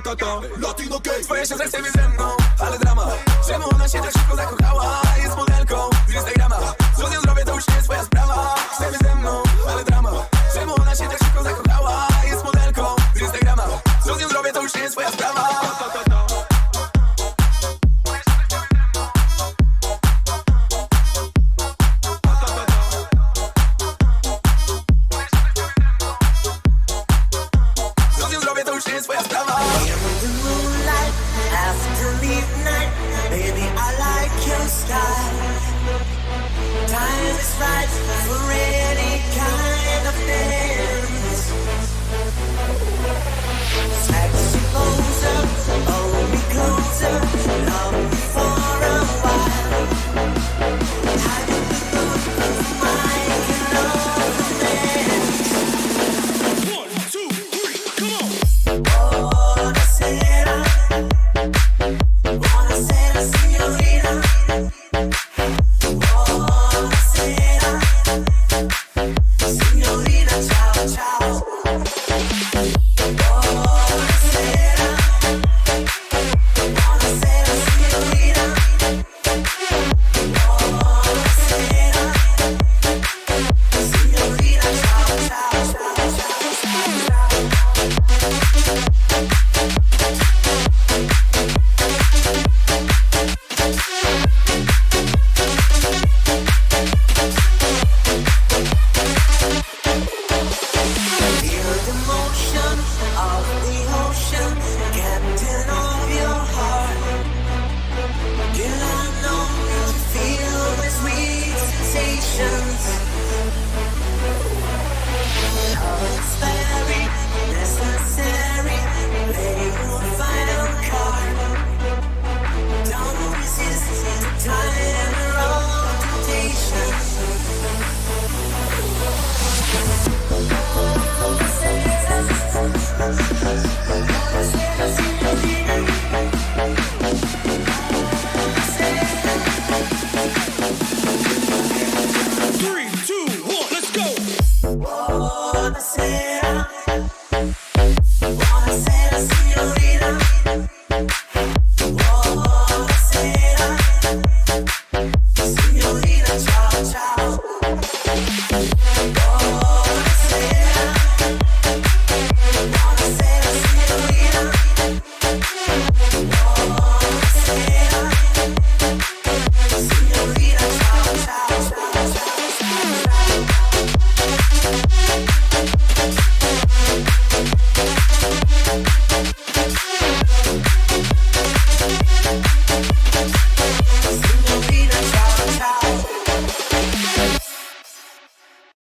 Latino Gay. Twoja siostra chce być ze mną, ale drama. Czemu ona się tak szybko zakochała? Jest modelką z Instagrama. Co z nią zrobię, to już nie jest twoja sprawa. Chce być ze mną, ale drama. Czemu ona się tak szybko zakochała? Jest modelką z Instagrama. Co z nią zrobię, to już nie jest twoja sprawa.